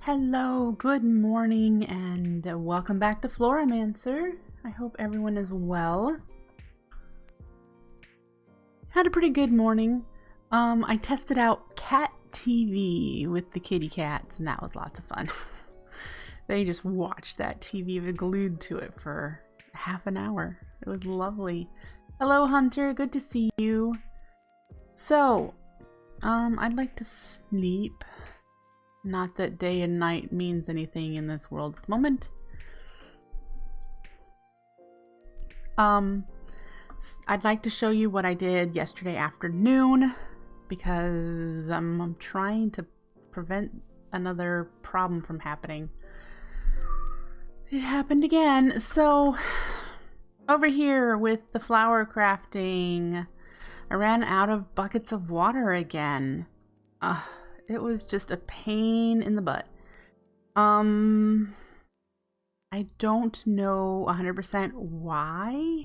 Hello, good morning, and welcome back to Floramancer. I hope everyone is well. Had a pretty good morning. I tested out Cat TV with the kitty cats, and that was lots of fun. They just watched that TV glued to it for half an hour. It was lovely. Hello, Hunter. Good to see you. So, I'd like to sleep. Not that day and night means anything in this world at the moment. I'd like to show you what I did yesterday afternoon because I'm trying to prevent another problem from happening. It happened again. So over here with the flower crafting, I ran out of buckets of water again. It was just a pain in the butt. I don't know 100% why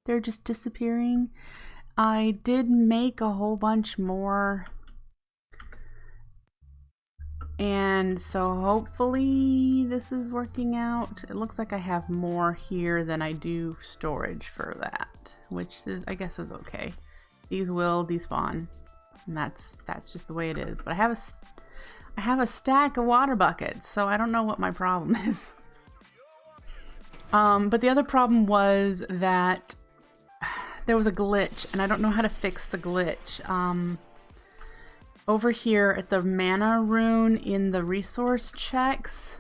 they're just disappearing. I did make a whole bunch more. And so hopefully this is working out. It looks like I have more here than I do storage for that, which is, I guess, is okay. These will despawn. And that's just the way it is. But I have a stack of water buckets, so I don't know what my problem is. But the other problem was that there was a glitch, and I don't know how to fix the glitch. Over here at the mana rune in the resource checks,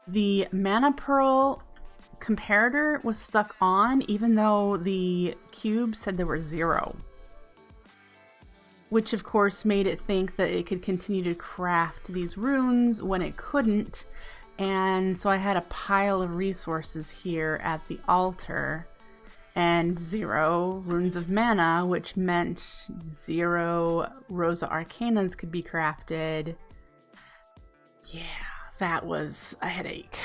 the mana pearl comparator was stuck on, even though the cube said there were 0. Which of course made it think that it could continue to craft these runes when it couldn't. And so I had a pile of resources here at the altar and 0 runes of mana, which meant 0 Rosa Arcanas could be crafted. Yeah, that was a headache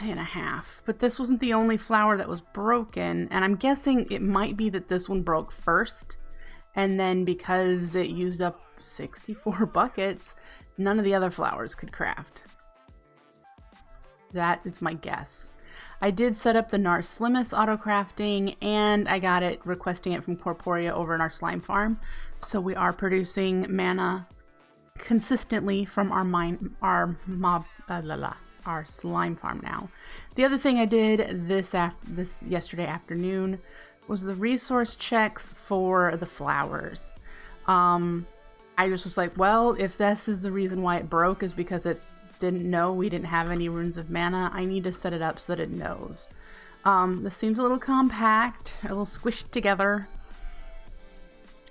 and a half. But this wasn't the only flower that was broken, and I'm guessing it might be that this one broke first. And then because it used up 64 buckets, none of the other flowers could craft. That is my guess. I did set up the Narslimus auto-crafting, and I got it requesting it from Corporea over in our slime farm. So we are producing mana consistently from our slime farm now. The other thing I did this yesterday afternoon was the resource checks for the flowers. I just was like, well, if this is the reason why it broke is because it didn't know we didn't have any runes of mana, I need to set it up so that it knows. This seems a little compact, a little squished together.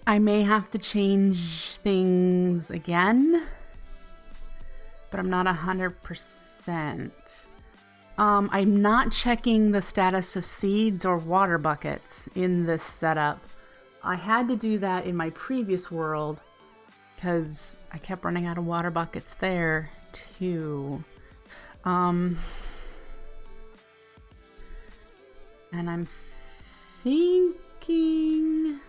I may have to change things again, but I'm not 100%. I'm not checking the status of seeds or water buckets in this setup. I had to do that in my previous world because I kept running out of water buckets there too. And I'm thinking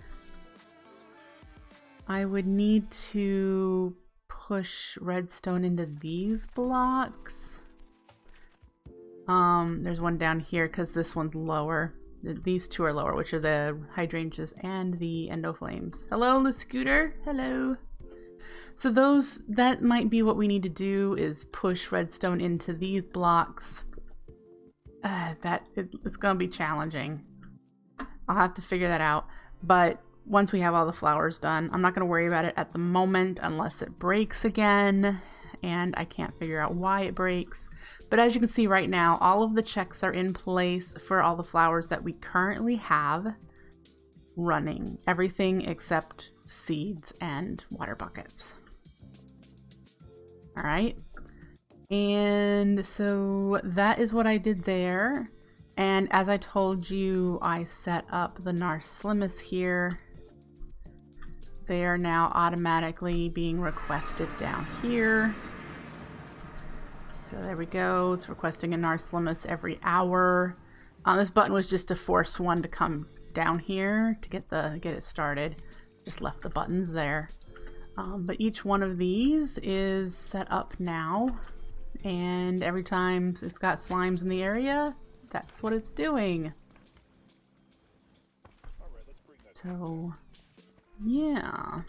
I would need to push redstone into these blocks. There's one down here because this one's lower. These two are lower, which are the hydrangeas and the endoflames. Hello, Lascooter. Hello. So that might be what we need to do, is push redstone into these blocks. It's gonna be challenging. I'll have to figure that out. But once we have all the flowers done, I'm not gonna worry about it at the moment unless it breaks again, and I can't figure out why it breaks. But as you can see right now, all of the checks are in place for all the flowers that we currently have running. Everything except seeds and water buckets. All right. And so that is what I did there. And as I told you, I set up the Narslimus here. They are now automatically being requested down here. So there we go. It's requesting a Narslimus every hour. This button was just to force one to come down here to get it started. Just left the buttons there. But each one of these is set up now, and every time it's got slimes in the area, that's what it's doing. So, yeah.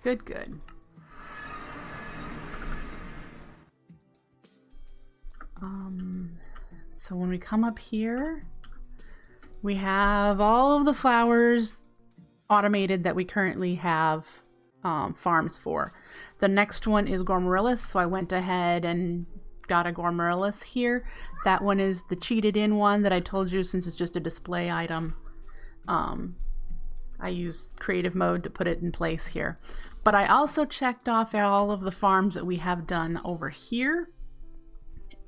Good, good. So when we come up here, we have all of the flowers automated that we currently have farms for. The next one is Gormarillus, so I went ahead and got a Gormarillus here. That one is the cheated in one that I told you, since it's just a display item. I use creative mode to put it in place here. But I also checked off all of the farms that we have done over here.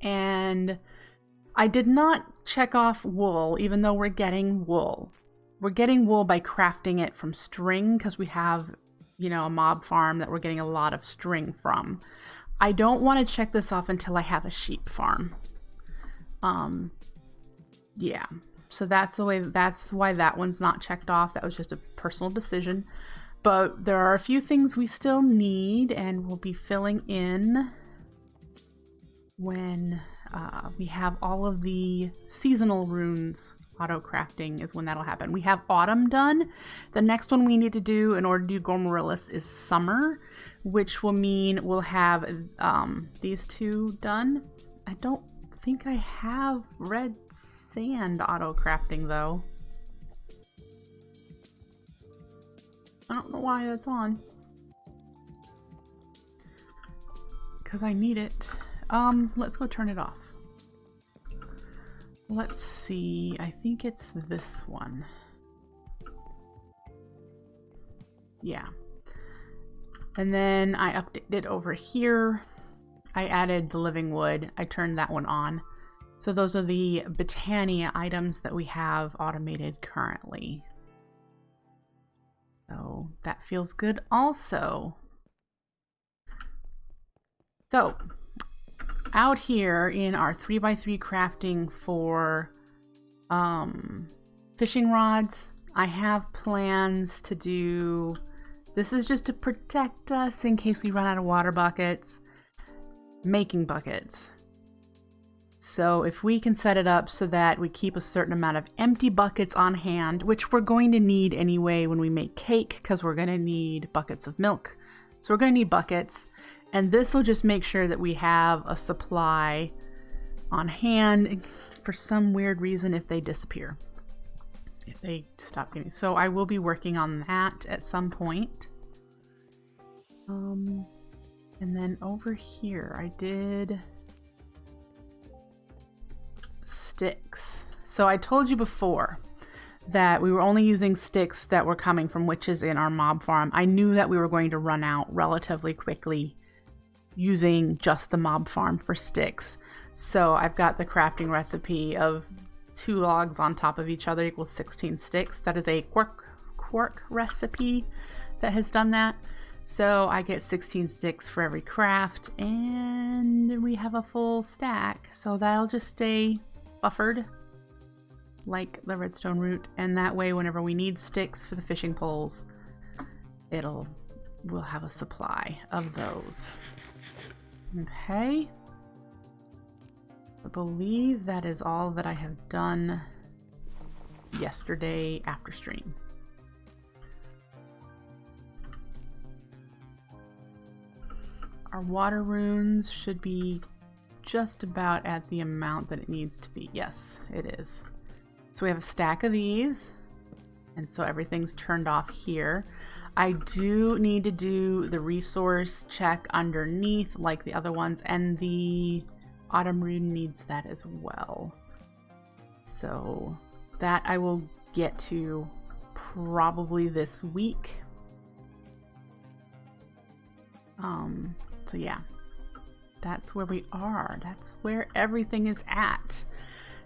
And I did not check off wool, even though we're getting wool. We're getting wool by crafting it from string, because we have, you know, a mob farm that we're getting a lot of string from. I don't want to check this off until I have a sheep farm. Yeah. So that's why that one's not checked off. That was just a personal decision. But there are a few things we still need, and we'll be filling in when we have all of the seasonal runes. Auto crafting is when that'll happen. We have autumn done. The next one we need to do in order to do Gormarillus is summer, which will mean we'll have these two done. I don't think I have red sand auto crafting though. I don't know why that's on. Because I need it. Let's go turn it off. Let's see. I think it's this one. Yeah. And then I updated over here. I added the living wood. I turned that one on. So those are the Botania items that we have automated currently. So that feels good also. So out here in our 3x3 crafting for fishing rods, I have plans to do, this is just to protect us in case we run out of water buckets, making buckets. So if we can set it up so that we keep a certain amount of empty buckets on hand, which we're going to need anyway when we make cake, because we're going to need buckets of milk. So we're going to need buckets, and this will just make sure that we have a supply on hand for some weird reason if they disappear. If they stop getting... So I will be working on that at some point. And then over here I did sticks. So I told you before that we were only using sticks that were coming from witches in our mob farm. I knew that we were going to run out relatively quickly using just the mob farm for sticks. So I've got the crafting recipe of 2 logs on top of each other equals 16 sticks. That is a quark recipe that has done that. So I get 16 sticks for every craft, and we have a full stack. So that'll just stay buffered like the redstone root, and that way whenever we need sticks for the fishing poles, we'll have a supply of those. Okay. I believe that is all that I have done yesterday after stream. Our water runes should be just about at the amount that it needs to be. Yes, it is. So we have a stack of these, and so everything's turned off here. I do need to do the resource check underneath like the other ones, and the autumn rune needs that as well. So that I will get to probably this week. So yeah, that's where we are. That's where everything is at.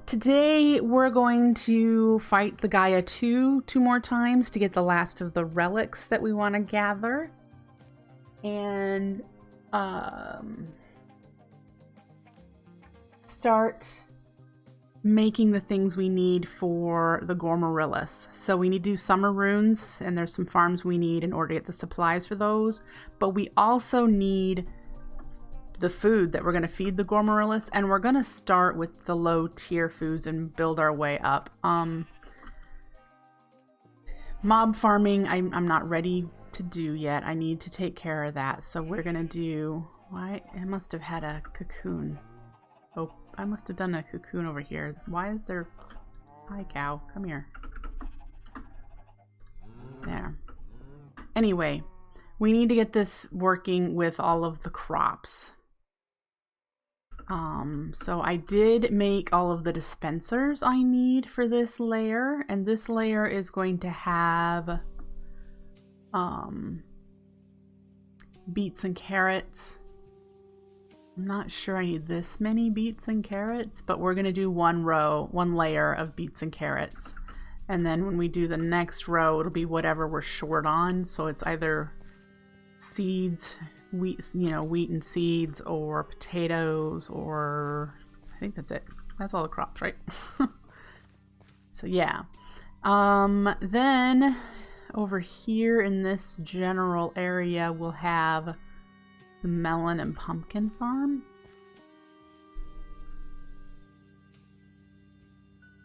Today we're going to fight the Gaia 2 more times to get the last of the relics that we want to gather. And start making the things we need for the Gormarillus. So we need to do summer runes, and there's some farms we need in order to get the supplies for those. But we also need the food that we're going to feed the Gormarillus, and we're going to start with the low tier foods and build our way up. Mob farming, I'm not ready to do yet. I need to take care of that. So we're going to do... Why? I must have had a cocoon. Oh, I must have done a cocoon over here. Why is there... Hi, cow. Come here. There. Anyway, we need to get this working with all of the crops. So I did make all of the dispensers I need for this layer, and this layer is going to have beets and carrots. I'm not sure I need this many beets and carrots, but we're going to do one layer of beets and carrots. And then when we do the next row, it'll be whatever we're short on. So it's either seeds, wheat and seeds, or potatoes, or I think that's it. That's all the crops, right? So yeah. Then over here in this general area, we'll have the melon and pumpkin farm.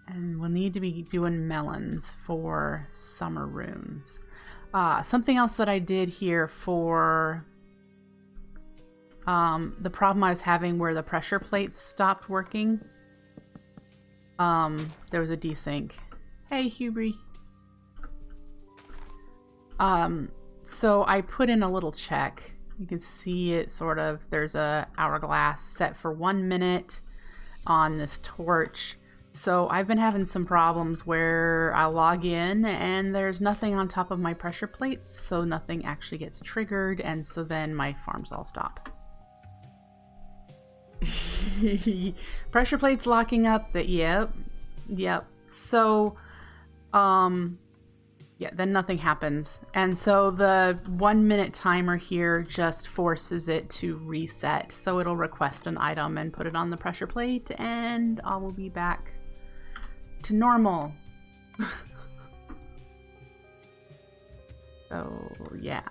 And we'll need to be doing melons for summer runes. Something else that I did here for the problem I was having where the pressure plates stopped working. There was a desync. Hey, Hubry. So I put in a little check. You can see it sort of, there's a hourglass set for 1 minute on this torch. So I've been having some problems where I log in and there's nothing on top of my pressure plates, so nothing actually gets triggered, and so then my farms all stop. Pressure plates locking up, yep. So, yeah, then nothing happens. And so the 1 minute timer here just forces it to reset. So it'll request an item and put it on the pressure plate, and I will be back to normal. So yeah.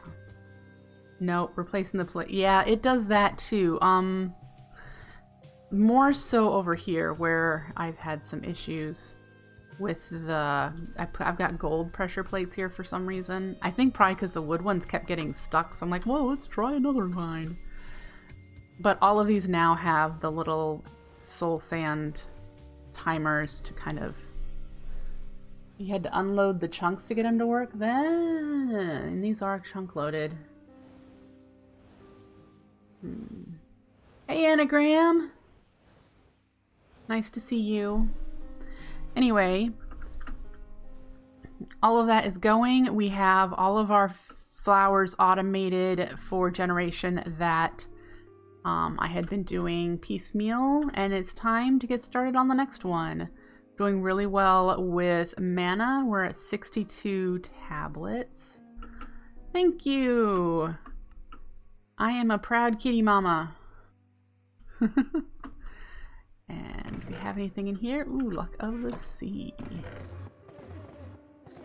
Nope, replacing the plate. Yeah, it does that too. More so over here where I've had some issues with the... I've got gold pressure plates here for some reason. I think probably because the wood ones kept getting stuck, so I'm like, whoa, let's try another kind. But all of these now have the little soul sand timers to kind of... You had to unload the chunks to get them to work then. And these are chunk loaded. Hey, Anagram! Nice to see you. Anyway, all of that is going. We have all of our flowers automated for generation that I had been doing piecemeal, and it's time to get started on the next one. Doing really well with mana. We're at 62 tablets. Thank you! I am a proud kitty mama. And do we have anything in here? Ooh, Luck of the Sea.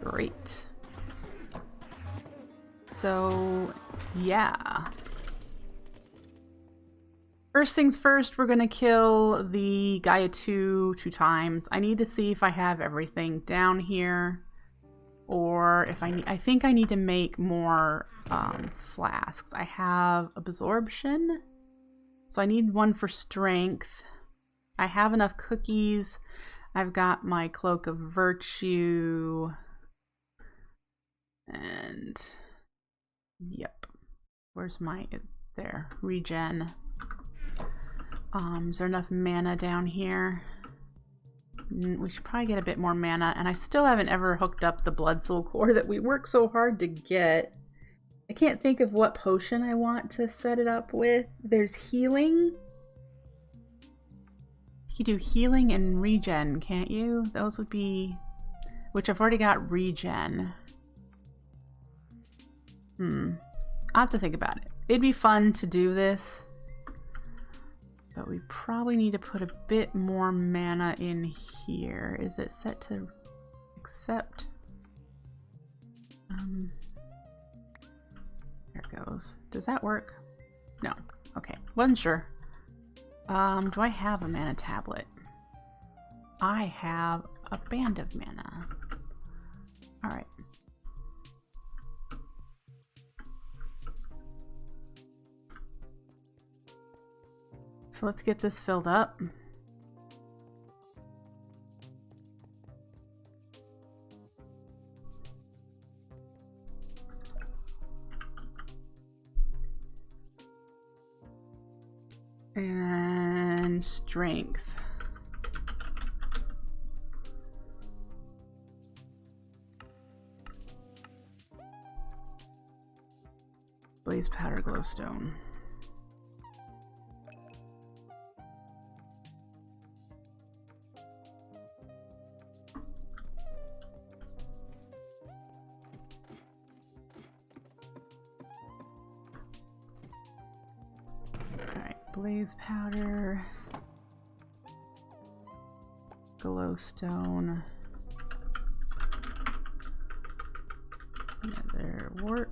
Great. So, yeah. First things first, we're gonna kill the Gaia 2 times. I need to see if I have everything down here, or if I think I need to make more flasks. I have absorption, so I need one for strength. I have enough cookies. I've got my Cloak of Virtue. And yep. Where's my... There. Regen. Is there enough mana down here? We should probably get a bit more mana. And I still haven't ever hooked up the Blood Soul Core that we worked so hard to get. I can't think of what potion I want to set it up with. There's healing. You do healing and regen, can't you? Those would be... Which I've already got regen. I'll have to think about it. It'd be fun to do this. So But we probably need to put a bit more mana in here. Is it set to accept? There it goes. Does that work? No. Okay. Wasn't sure. Do I have a mana tablet? I have a band of mana. Alright. So let's get this filled up. And strength. Blaze powder, glowstone. Blaze powder, glowstone, another wart,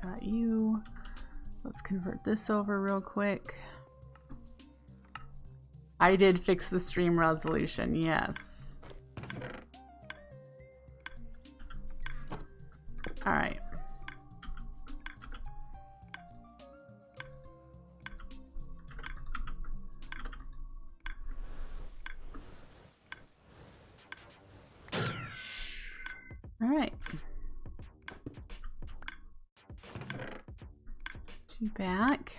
got you. Let's convert this over real quick. I did fix the stream resolution, yes. All right. All right. Two back.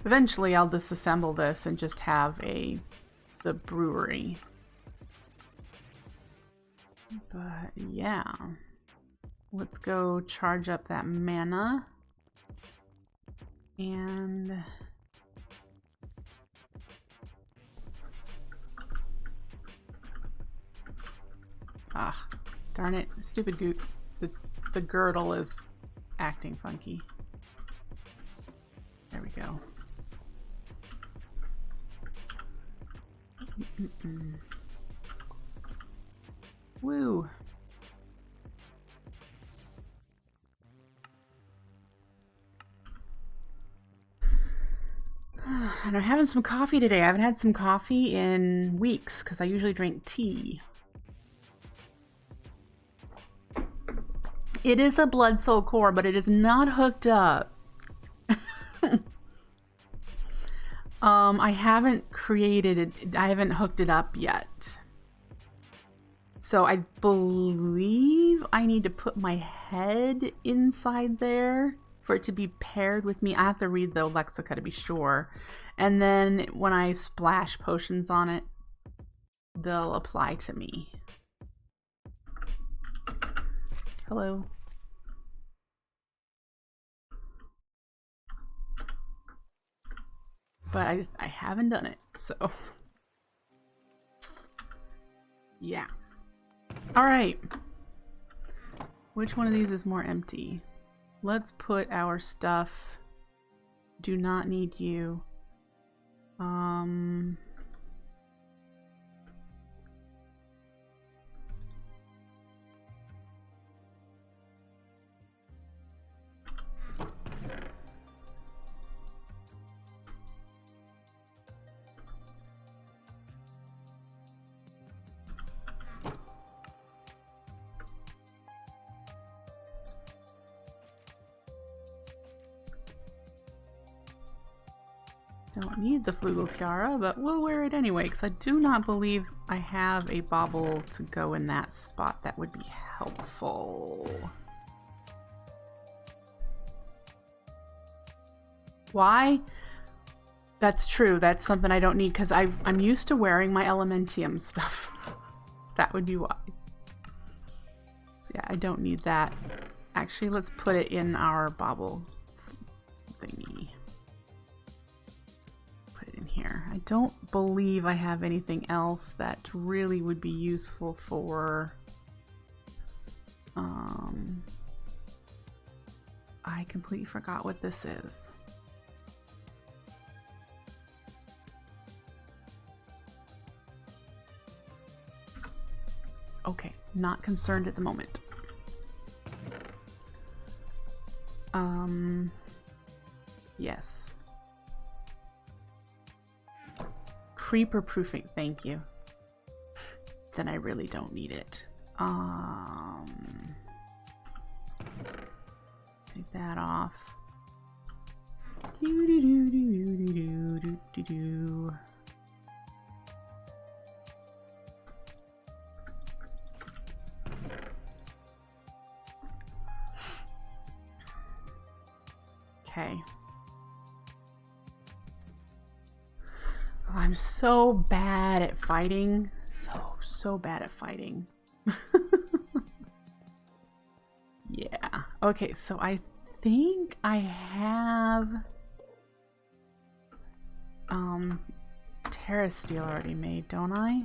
Eventually I'll disassemble this and just have the brewery. But yeah. Let's go charge up that mana. And ah, darn it. Stupid goot. The girdle is acting funky. There we go. Woo. And I'm having some coffee today. I haven't had some coffee in weeks because I usually drink tea. It is a blood soul core, but it is not hooked up. I haven't created it. I haven't hooked it up yet. So I believe I need to put my head inside there for it to be paired with me. I have to read the lexica to be sure. And then when I splash potions on it, they'll apply to me. Hello. But I haven't done it, so yeah. All right. Which one of these is more empty? Let's put our stuff. Do not need you. Don't need the flugel tiara, but we'll wear it anyway, because I do not believe I have a bauble to go in that spot that would be helpful. Why? That's true. That's something I don't need because I'm used to wearing my Elementium stuff. That would be why. So yeah, I don't need that. Actually, let's put it in our bauble thingy. Put it in here. I don't believe I have anything else that really would be useful for... I completely forgot what this is. Okay, not concerned at the moment. Yes. Creeper proofing, thank you. Then I really don't need it. Take that off. Do. Okay. Oh, I'm so bad at fighting. So bad at fighting. Yeah. Okay, so I think I have Terra Steel already made, don't I?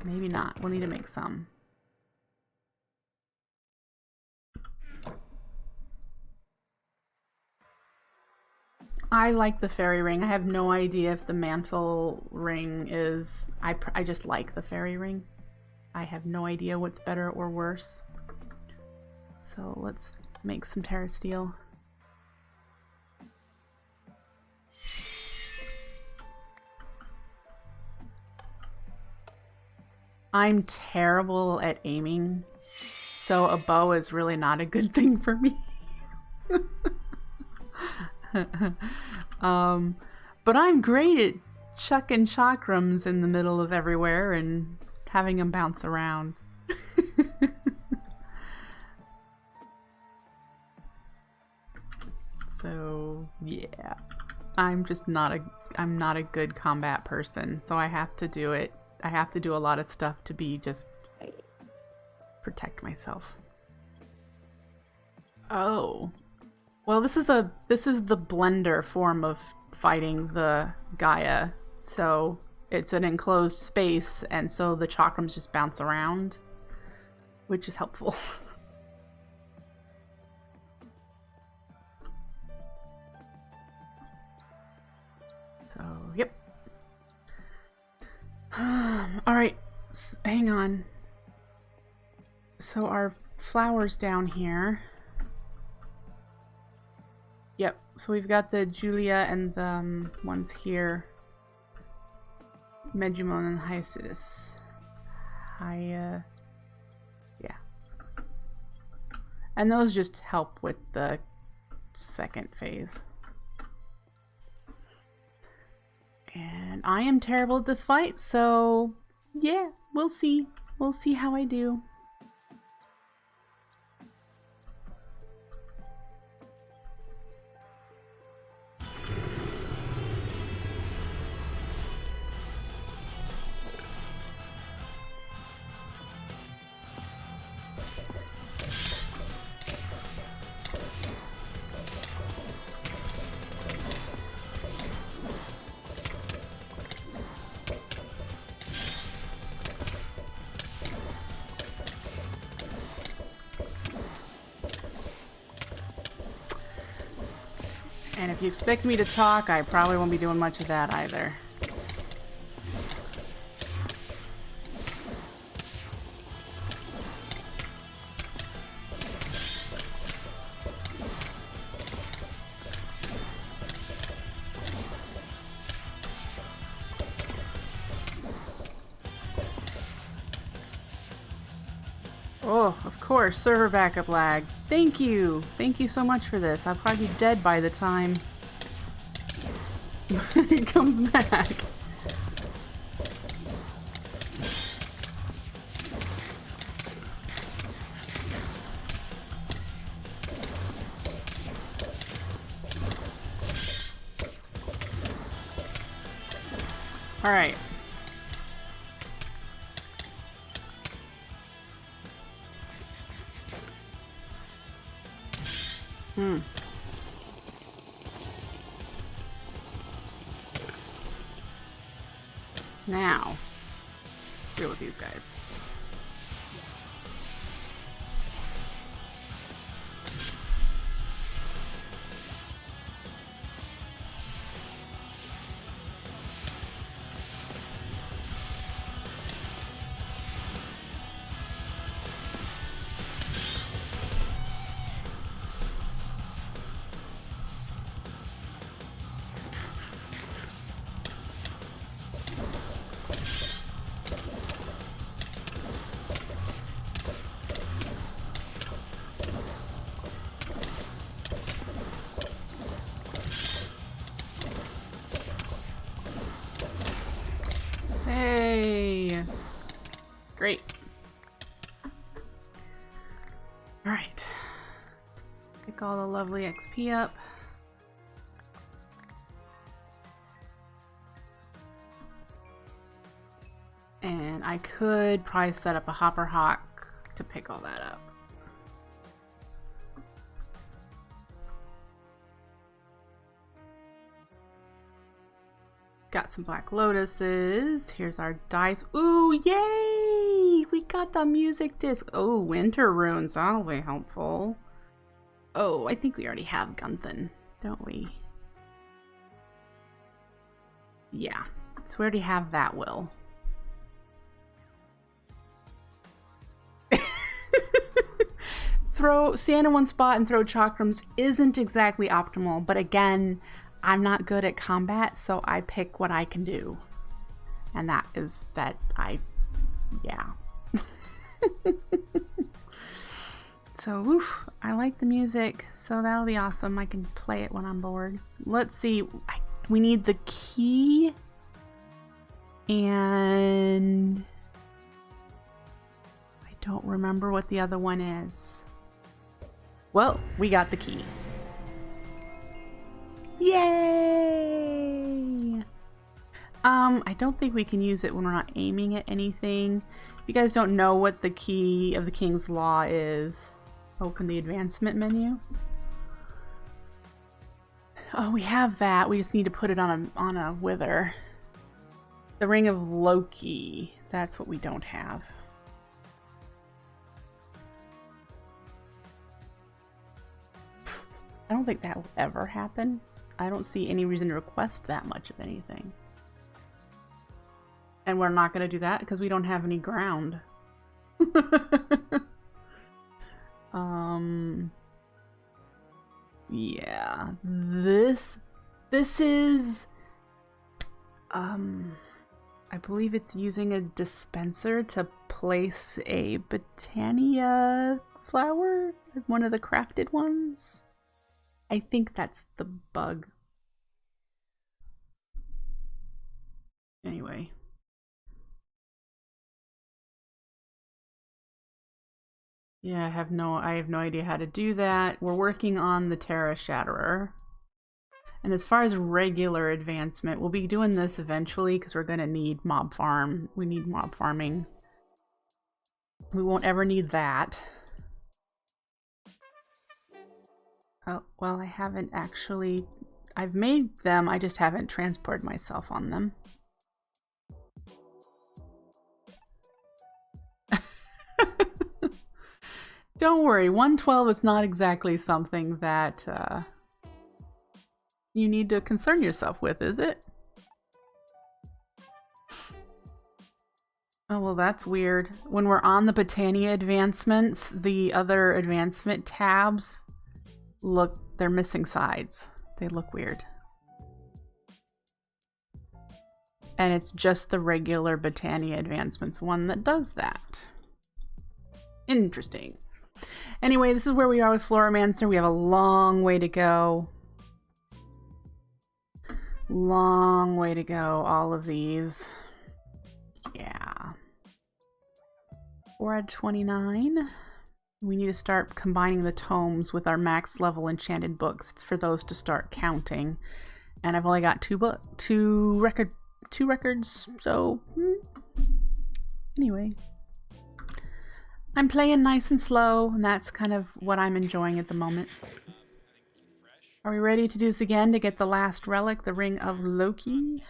Maybe not. We'll need to make some. I like the fairy ring. I have no idea if the mantle ring is... I just like the fairy ring. I have no idea what's better or worse. So let's make some Terra Steel. I'm terrible at aiming, so a bow is really not a good thing for me. But I'm great at chucking chakrams in the middle of everywhere and having them bounce around. So yeah, I'm not a good combat person, so I have to do it. I have to do a lot of stuff to be just protect myself. Oh. Well, this is the blender form of fighting the Gaia. So it's an enclosed space, and so the chakrams just bounce around, which is helpful. So, yep. Alright, hang on. So our flowers down here. Yep, so we've got the Julia and the ones here. Megumon and Hyacinthus. Yeah. And those just help with the second phase. And I am terrible at this fight, so yeah, we'll see. We'll see how I do. And if you expect me to talk, I probably won't be doing much of that either. Oh, of course, server backup lag. Thank you! Thank you so much for this. I'll probably be dead by the time it comes back. Alright. Now, let's deal with these guys. Hey! Great. Alright. Let's pick all the lovely XP up. And I could probably set up a hopper hawk to pick all that up. Got some black lotuses. Here's our dice. Ooh, yay! We got the music disc. Oh, winter runes. That'll be helpful. Oh, I think we already have Gunthin, don't we? Yeah. So we already have that will. Stand in one spot and throw chakrams isn't exactly optimal, but again, I'm not good at combat, so I pick what I can do. And that is that yeah. So, oof, I like the music, so that'll be awesome. I can play it when I'm bored. Let's see, we need the key, and I don't remember what the other one is. Well, we got the key. Yay! I don't think we can use it when we're not aiming at anything. If you guys don't know what the key of the King's Law is, open the advancement menu. Oh, we have that. We just need to put it on a wither. The Ring of Loki. That's what we don't have. I don't think that will ever happen. I don't see any reason to request that much of anything. And we're not going to do that because we don't have any ground. Yeah. This is... I believe it's using a dispenser to place a Botania flower, one of the crafted ones. I think that's the bug. Anyway. Yeah, I have no idea how to do that. We're working on the Terra Shatterer. And as far as regular advancement, we'll be doing this eventually because we're going to need mob farm. We need mob farming. We won't ever need that. Oh, well, I haven't actually... I've made them, I just haven't transported myself on them. Don't worry, 112 is not exactly something that you need to concern yourself with, is it? Oh, well, that's weird. When we're on the Botania advancements, the other advancement tabs look, they're missing sides. They look weird. And it's just the regular Botania advancements one that does that. Interesting. Anyway, this is where we are with Floramancer. We have a long way to go. Long way to go, all of these. Yeah. We're at 29. We need to start combining the tomes with our max level enchanted books for those to start counting. And I've only got two record 2 records, so anyway. I'm playing nice and slow, and that's kind of what I'm enjoying at the moment. Are we ready to do this again to get the last relic, the Ring of Loki?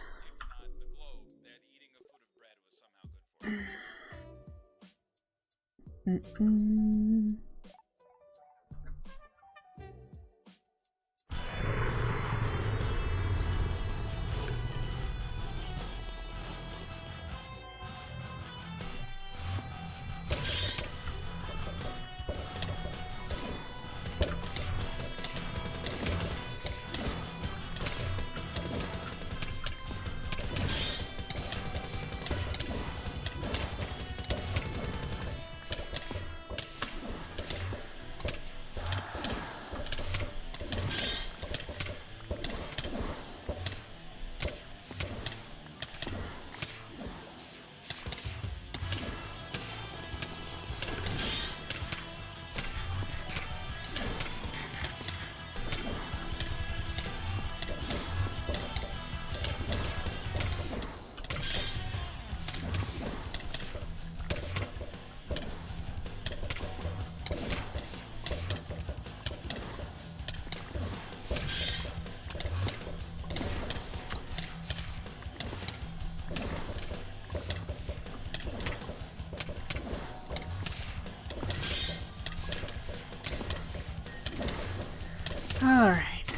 Alright.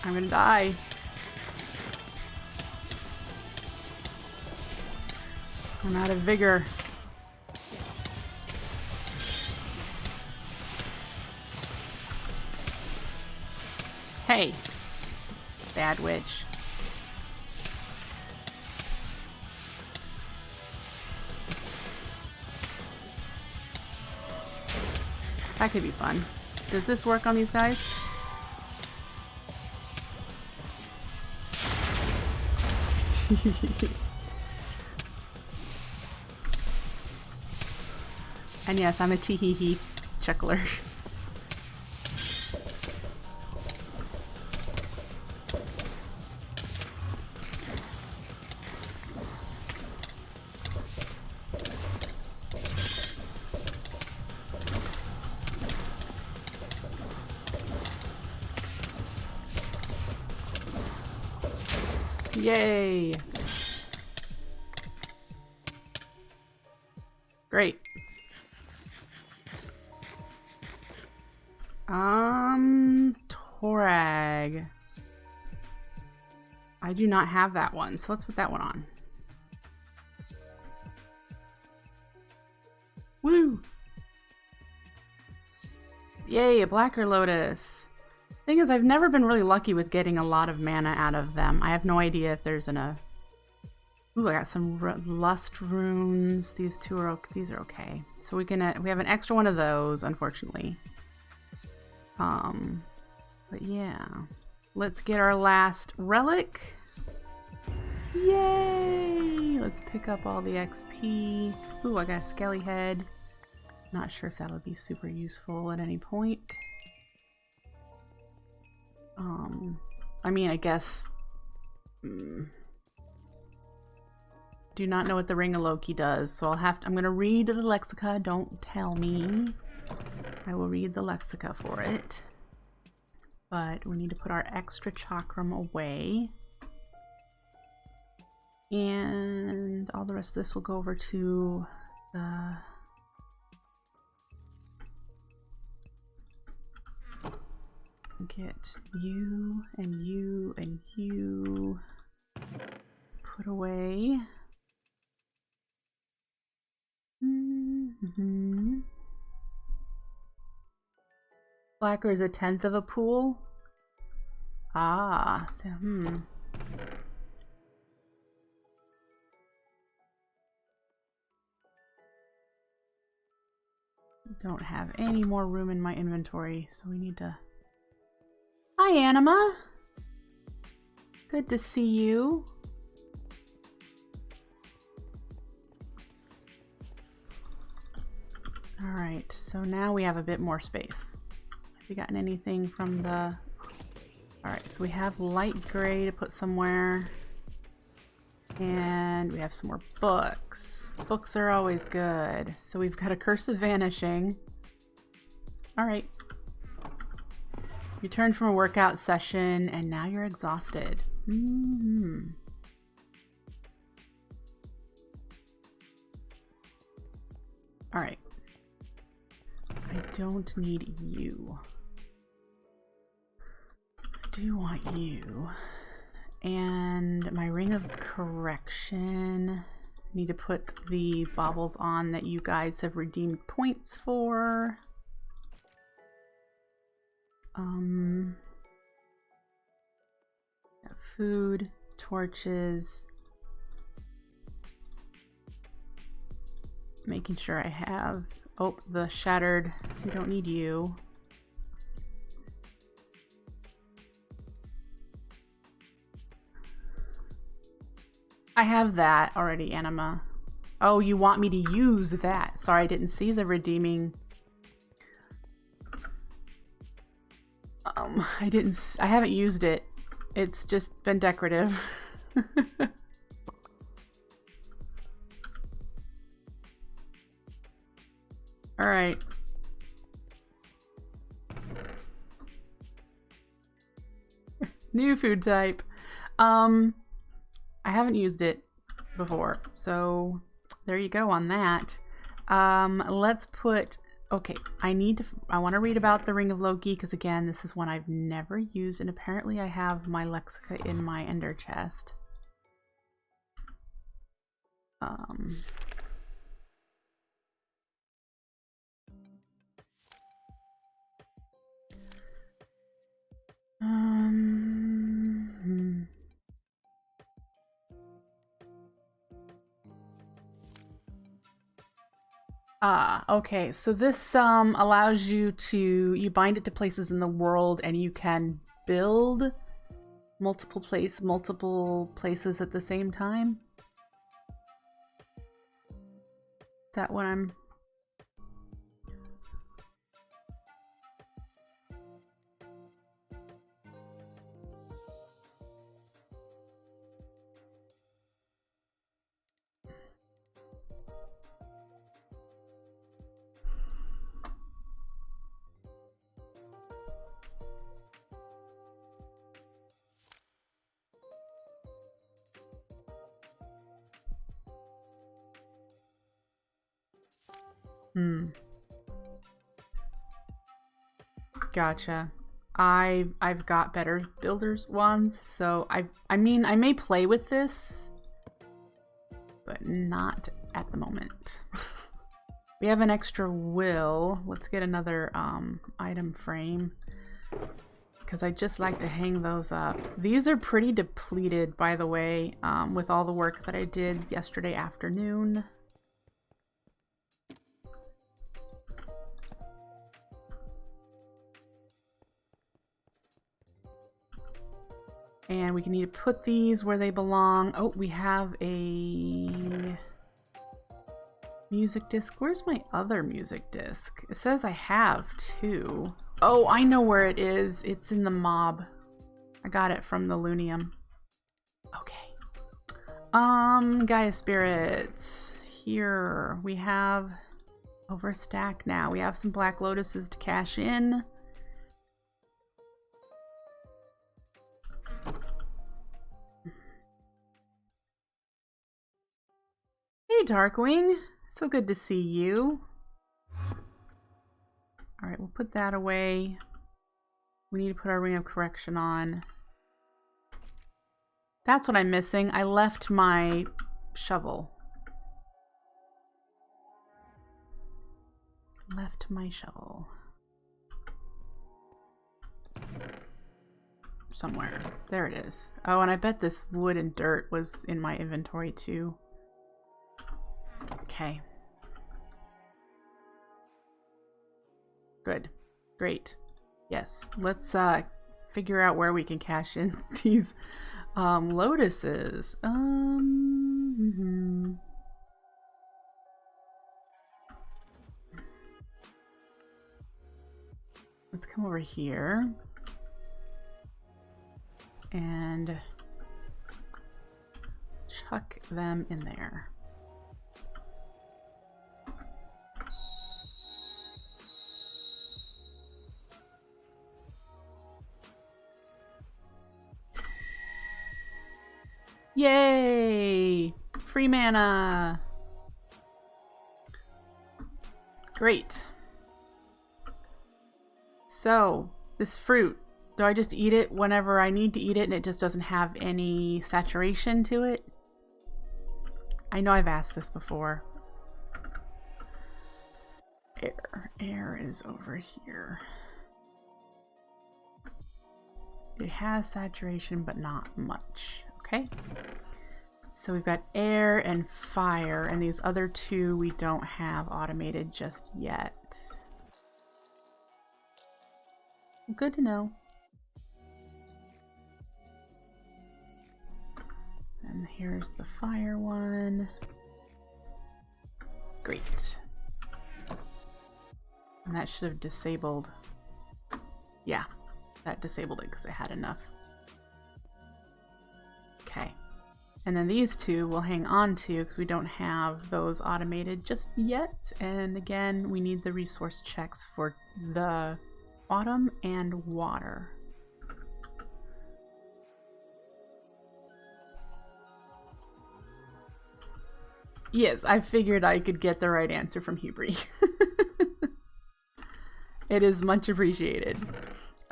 I'm gonna die. I'm out of vigor. Hey, bad witch. That could be fun. Does this work on these guys? And yes, I'm a tee-hee-hee chuckler. Yay! Great. Torag. I do not have that one, so let's put that one on. Woo! Yay, a Blacker Lotus. Thing is, I've never been really lucky with getting a lot of mana out of them. I have no idea if there's a... Ooh, I got some lust runes. These two are okay. These are okay. So we have an extra one of those, unfortunately. But yeah, let's get our last relic. Yay! Let's pick up all the XP. Ooh, I got a skelly head. Not sure if that'll be super useful at any point. I mean, I guess. Do not know what the Ring of Loki does, so I'm gonna read the Lexica. Don't tell me. I will read the Lexica for it. But we need to put our extra chakram away. And all the rest of this will go over to the... Get you and you and you put away. Blacker is 1/10 of a pool. Ah, so, Don't have any more room in my inventory, so we need to... Hi, Anima! Good to see you. Alright, so now we have a bit more space. We gotten anything from the... Alright, so we have light gray to put somewhere. And we have some more books. Books are always good. So we've got a Curse of Vanishing. Alright. You returned from a workout session and now you're exhausted. Alright. I don't need you. I do want you. And my Ring of Correction. Need to put the baubles on that you guys have redeemed points for. Food, torches. Making sure I have... Oh, the shattered. We don't need you. I have that already, Anima. Oh, you want me to use that. Sorry, I didn't see the redeeming. I haven't used it. It's just been decorative. All right. New food type. I haven't used it before, so there you go on that. Let's put... Okay, I want to read about the Ring of Loki, because again, this is one I've never used, and apparently I have my Lexica in my Ender chest. Okay, so this allows you to, you bind it to places in the world and you can build multiple places at the same time. Is that what I'm... Gotcha. I've got better builders ones, so I mean I may play with this, but not at the moment. We have an extra will. Let's get another item frame, because I just like to hang those up. These are pretty depleted, by the way, with all the work that I did yesterday afternoon. And we can need to put these where they belong. Oh, we have a music disc. Where's my other music disc? It says I have two. Oh, I know where it is. It's in the mob. I got it from the Lunium. Okay. Gaia spirits. Here we have over a stack now. We have some black lotuses to cash in. Hey, Darkwing. So good to see you. Alright, we'll put that away. We need to put our Ring of Correction on. That's what I'm missing. I left my shovel. Left my shovel. Somewhere. There it is. Oh, and I bet this wood and dirt was in my inventory too. Okay. Good. Great. Yes. Let's figure out where we can cash in these lotuses. let's come over here and chuck them in there. Yay! Free mana! Great. So, this fruit, do I just eat it whenever I need to eat it and it just doesn't have any saturation to it? I know I've asked this before. Air is over here. It has saturation, but not much. Okay. So we've got air and fire, and these other two we don't have automated just yet. Good to know. And here's the fire one. Great. And that should have disabled. Yeah, that disabled it because it had enough. Okay. And then these two we'll hang on to because we don't have those automated just yet. And again, we need the resource checks for the autumn and water. Yes, I figured I could get the right answer from Hubri. It is much appreciated.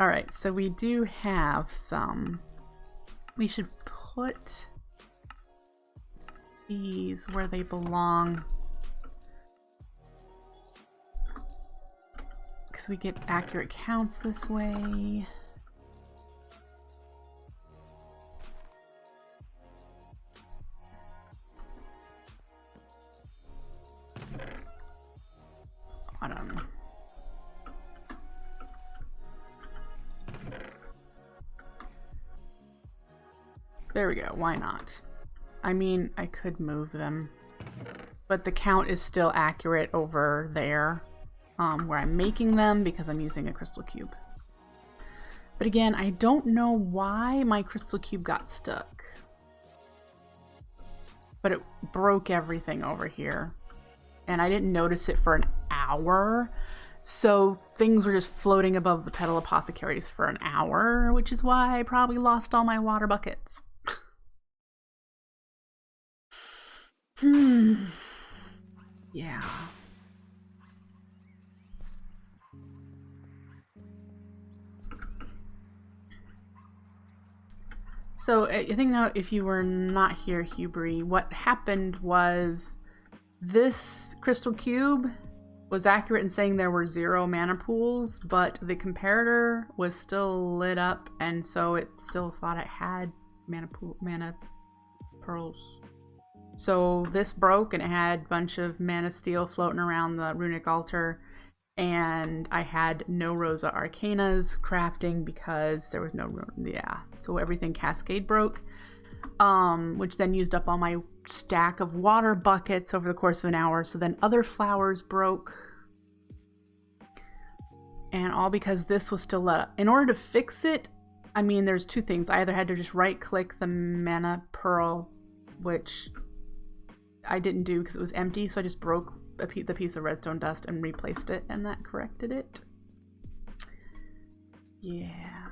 Alright, so we do have some. We should put these where they belong. Because we get accurate counts this way. Autumn. There we go, why not? I mean, I could move them, but the count is still accurate over there where I'm making them because I'm using a crystal cube. But again, I don't know why my crystal cube got stuck. But it broke everything over here. And I didn't notice it for an hour. So things were just floating above the petal apothecaries for an hour, which is why I probably lost all my water buckets. Yeah. So I think now if you were not here, Hubri, what happened was this crystal cube was accurate in saying there were 0 mana pools, but the comparator was still lit up, and so it still thought it had mana pearls. So this broke and it had a bunch of mana steel floating around the runic altar, and I had no Rosa Arcanas crafting because there was no so everything cascade broke, which then used up all my stack of water buckets over the course of an hour. So then other flowers broke, and all because this was still lit up. In order to fix it, I mean, there's two things. I either had to just right click the mana pearl, which I didn't do because it was empty, so I just broke the piece of redstone dust and replaced it, and that corrected it. Yeah.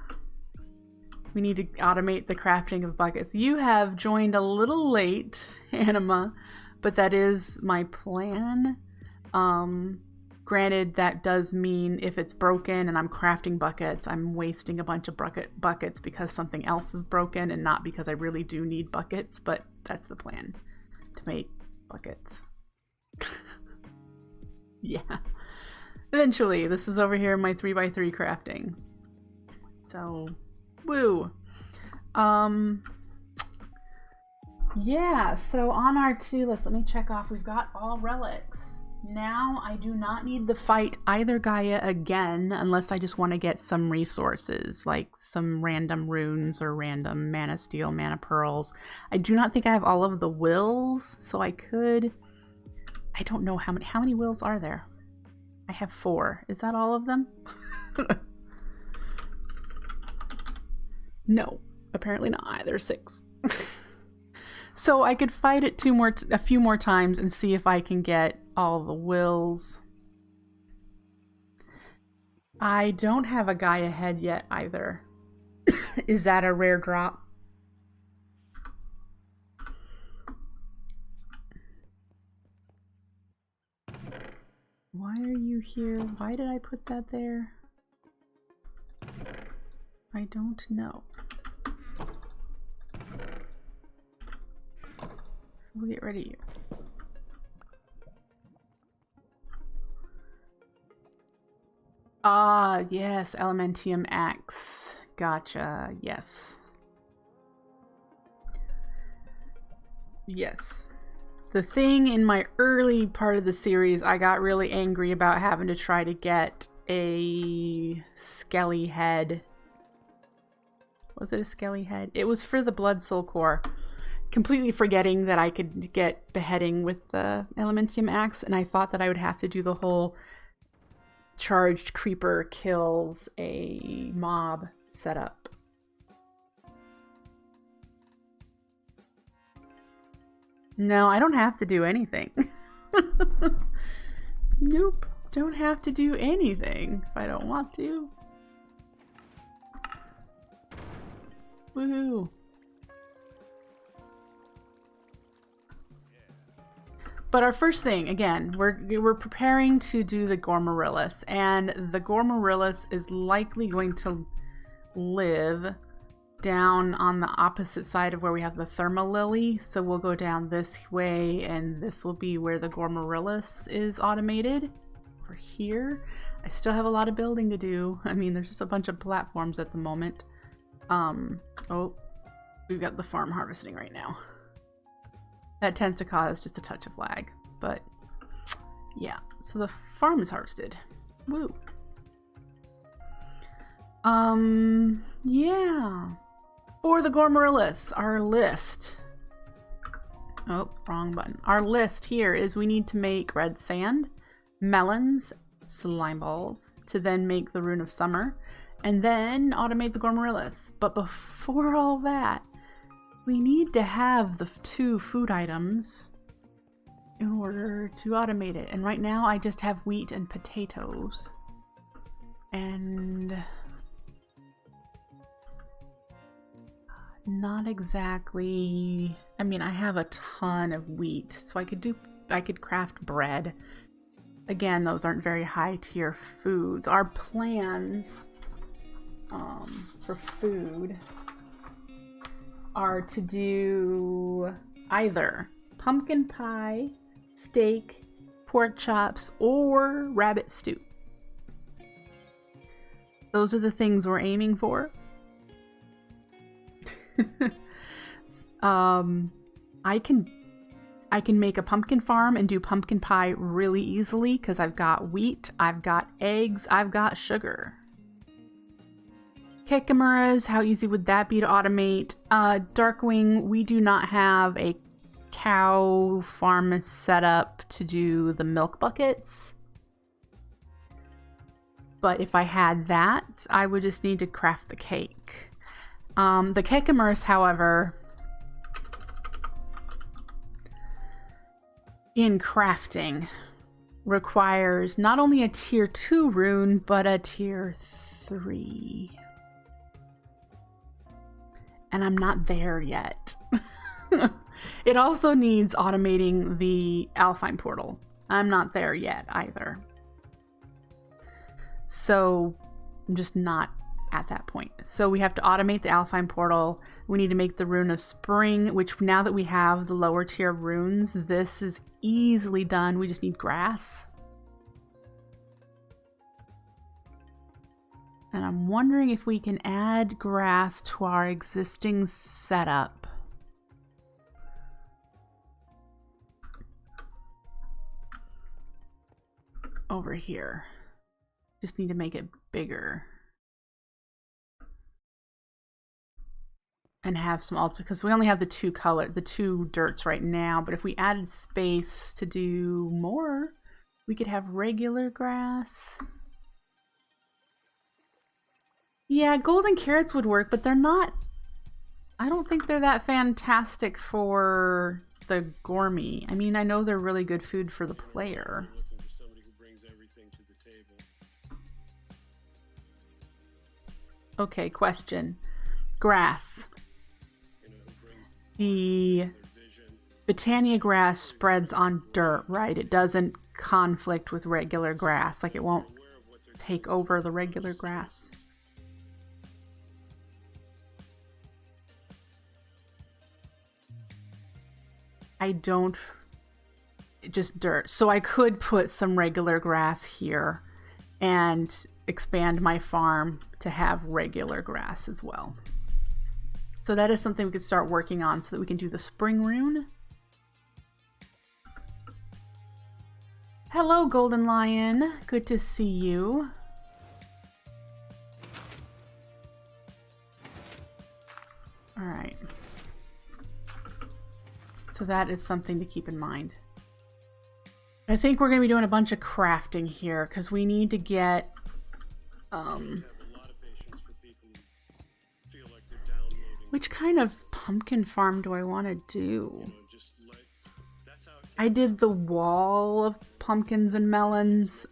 We need to automate the crafting of buckets. You have joined a little late, Anima, but that is my plan. Granted, that does mean if it's broken and I'm crafting buckets, I'm wasting a bunch of buckets because something else is broken and not because I really do need buckets, but that's the plan, to make buckets. Yeah. Eventually, this is over here in my 3x3 crafting. So, woo. Yeah, so on our list, let me check off. We've got all relics. Now I do not need to fight either Gaia again unless I just want to get some resources, like some random runes or random mana steel, mana pearls. I do not think I have all of the wills, so I could... I don't know how many wills are there. I have 4. Is that all of them? No, apparently not. There's 6. So I could fight it a few more times and see if I can get all the wills. I don't have a Gaia head yet either. Is that a rare drop? Why are you here? Why did I put that there? I don't know. So we'll get rid of you. Ah, yes, Elementium Axe. Gotcha, yes. Yes. The thing in my early part of the series, I got really angry about having to try to get a skelly head. Was it a skelly head? It was for the Blood Soul Core. Completely forgetting that I could get beheading with the Elementium Axe, and I thought that I would have to do the whole charged creeper kills a mob setup. No, I don't have to do anything. Nope, don't have to do anything if I don't want to. Woohoo! But our first thing, again, we're preparing to do the Gormorillus, and the Gormorillus is likely going to live down on the opposite side of where we have the Thermalily. So we'll go down this way, and this will be where the Gormorillus is automated. Over here. I still have a lot of building to do. I mean, there's just a bunch of platforms at the moment. Oh, we've got the farm harvesting right now. That tends to cause just a touch of lag, but yeah. So the farm is harvested. Woo. Yeah. For the Gormorillus, our list. Oh, wrong button. Our list here is we need to make red sand, melons, slime balls, to then make the Rune of Summer, and then automate the Gormorillus. But before all that, we need to have the 2 food items in order to automate it. And right now I just have wheat and potatoes. And not exactly... I mean, I have a ton of wheat, so I could craft bread. Again, those aren't very high tier foods. Our plans for food are to do either pumpkin pie, steak, pork chops, or rabbit stew. Those are the things we're aiming for. I can make a pumpkin farm and do pumpkin pie really easily because I've got wheat, I've got eggs, I've got sugar. Kekimuras, how easy would that be to automate? Darkwing, we do not have a cow farm set up to do the milk buckets. But if I had that, I would just need to craft the cake. The Kekimuras, however, in crafting, requires not only a tier 2 rune, but a tier 3. And I'm not there yet. It also needs automating the Alpine portal. I'm not there yet either. So I'm just not at that point. So we have to automate the Alpine portal. We need to make the Rune of Spring, which now that we have the lower tier runes, this is easily done. We just need grass. And I'm wondering if we can add grass to our existing setup. Over here. Just need to make it bigger. And have some alter, because we only have the 2 dirts right now, but if we added space to do more, we could have regular grass. Yeah, golden carrots would work, but they're not... I don't think they're that fantastic for the gourmet. I mean, I know they're really good food for the player. Okay, question. Grass. The Botania grass spreads on dirt, right? It doesn't conflict with regular grass. Like, it won't take over the regular grass. I don't... just dirt. So I could put some regular grass here and expand my farm to have regular grass as well. So that is something we could start working on so that we can do the spring rune. Hello, Golden Lion. Good to see you. All right. So that is something to keep in mind. I think we're going to be doing a bunch of crafting here because we need to get which kind of pumpkin farm do I want to do? I did the wall of pumpkins and melons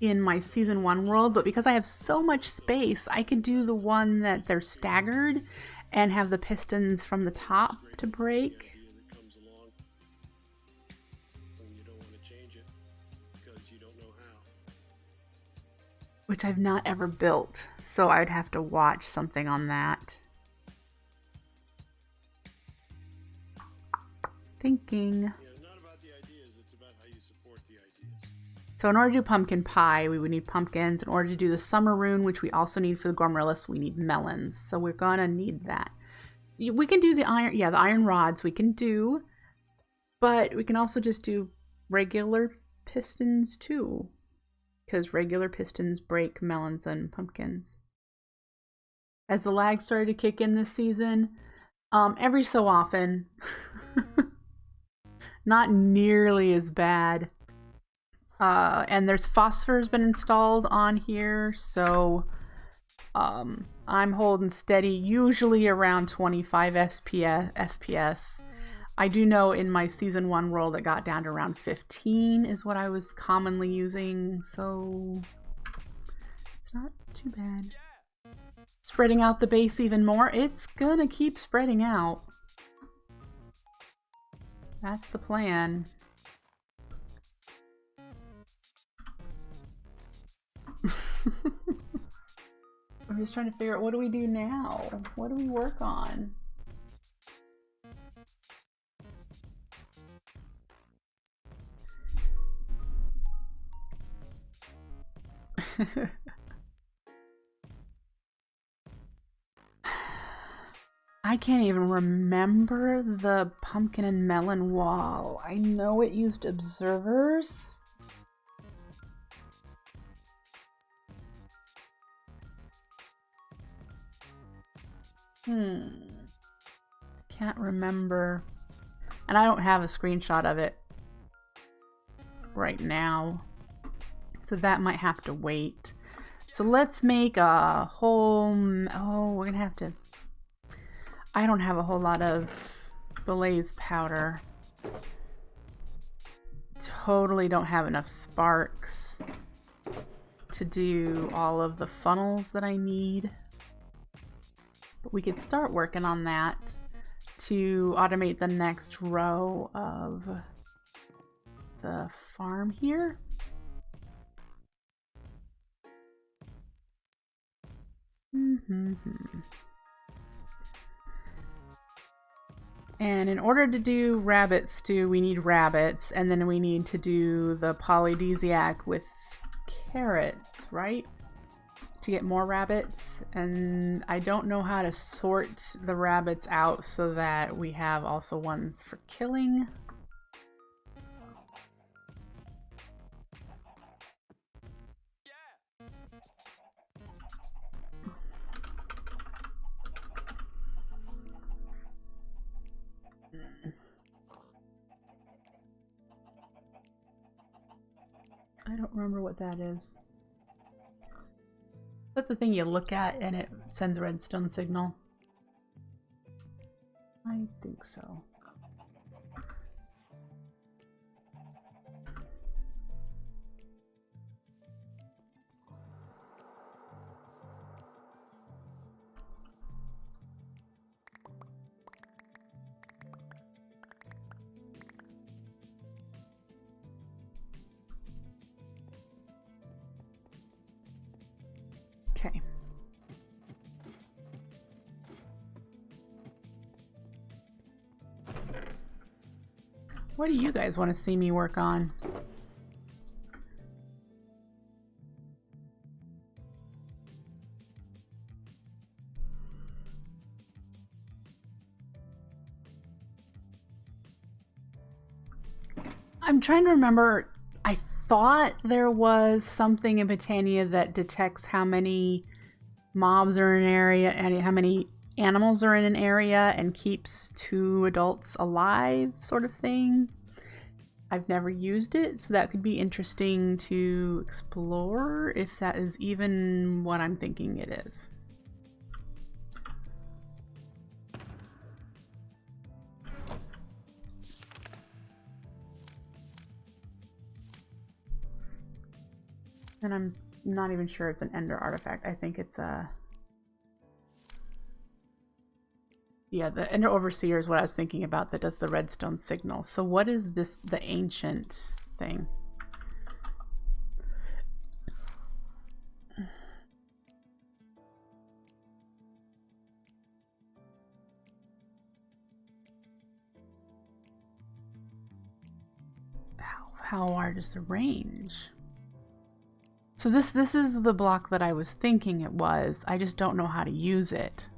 in my season 1 world, but because I have so much space, I could do the one that they're staggered and have the pistons from the top to break. Which I've not ever built, so I'd have to watch something on that. Thinking. Yeah, it's not about the ideas, it's about how you support the ideas. So in order to do pumpkin pie, we would need pumpkins. In order to do the summer rune, which we also need for the Gormrillis, we need melons. So we're gonna need that. We can do the iron, yeah, the iron rods we can do, but we can also just do regular pistons too, because regular pistons break melons and pumpkins. As the lag started to kick in this season, every so often, not nearly as bad. And there's phosphor has been installed on here, so I'm holding steady, usually around 25 FPS. I do know in my season 1 world it got down to around 15 is what I was commonly using, so it's not too bad. Spreading out the base even more, it's gonna keep spreading out. That's the plan. I'm just trying to figure out, what do we do now? What do we work on? I can't even remember the pumpkin and melon wall. I know it used observers. Can't remember. And I don't have a screenshot of it right now, so that might have to wait. So let's make a whole... oh, we're gonna have to... I don't have a whole lot of blaze powder. Totally don't have enough sparks to do all of the funnels that I need. But we could start working on that to automate the next row of the farm here. And in order to do rabbit stew, we need rabbits, and then we need to do the polydesiac with carrots, right? To get more rabbits. And I don't know how to sort the rabbits out so that we have also ones for killing. I don't remember what that is. that the thing you look at and it sends a redstone signal? I think so. Okay. What do you guys want to see me work on? I'm trying to remember. I thought there was something in Botania that detects how many mobs are in an area and how many animals are in an area and keeps 2 adults alive, sort of thing. I've never used it, so that could be interesting to explore if that is even what I'm thinking it is. And I'm not even sure it's an Ender artifact. I think it's a... Yeah, the Ender Overseer is what I was thinking about that does the redstone signal. So what is this, the ancient thing? How large is the range? So this is the block that I was thinking it was. I just don't know how to use it.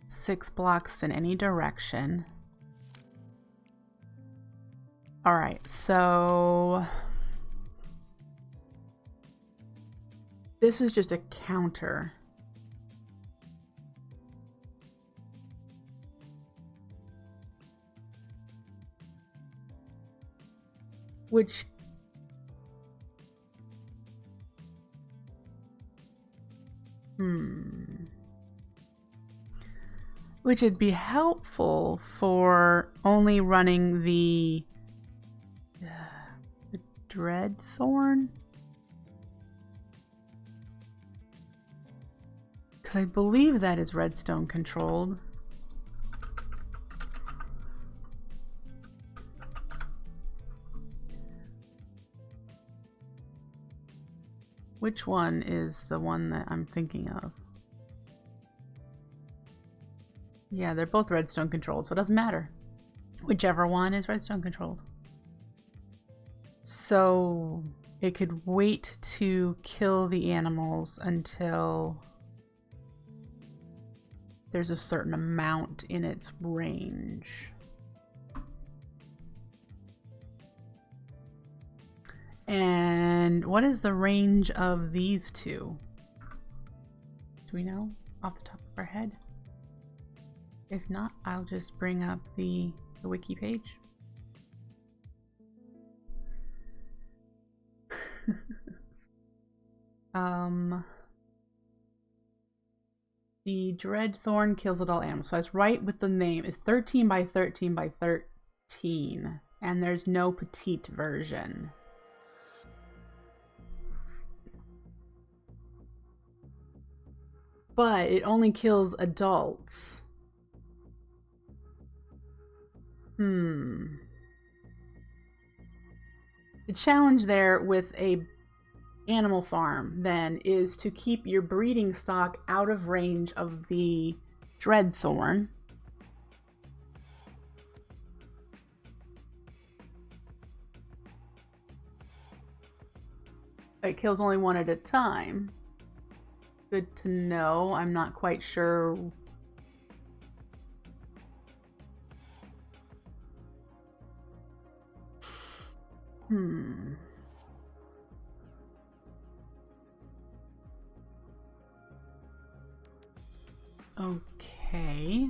Six blocks in any direction. All right, so this is just a counter. Which which would be helpful for only running the Dread Thorn, because I believe that is redstone controlled. Which one is the one that I'm thinking of? Yeah, they're both redstone controlled, so it doesn't matter. Whichever one is redstone controlled. So it could wait to kill the animals until there's a certain amount in its range. And what is the range of these two? Do we know off the top of our head? If not, I'll just bring up the wiki page. The Dread Thorn kills adult animals. So I was right with the name. It's 13 by 13 by 13. And there's no petite version. But it only kills adults. The challenge there with a animal farm then is to keep your breeding stock out of range of the Dread Thorn. It kills only one at a time. Good to know. I'm not quite sure. Okay.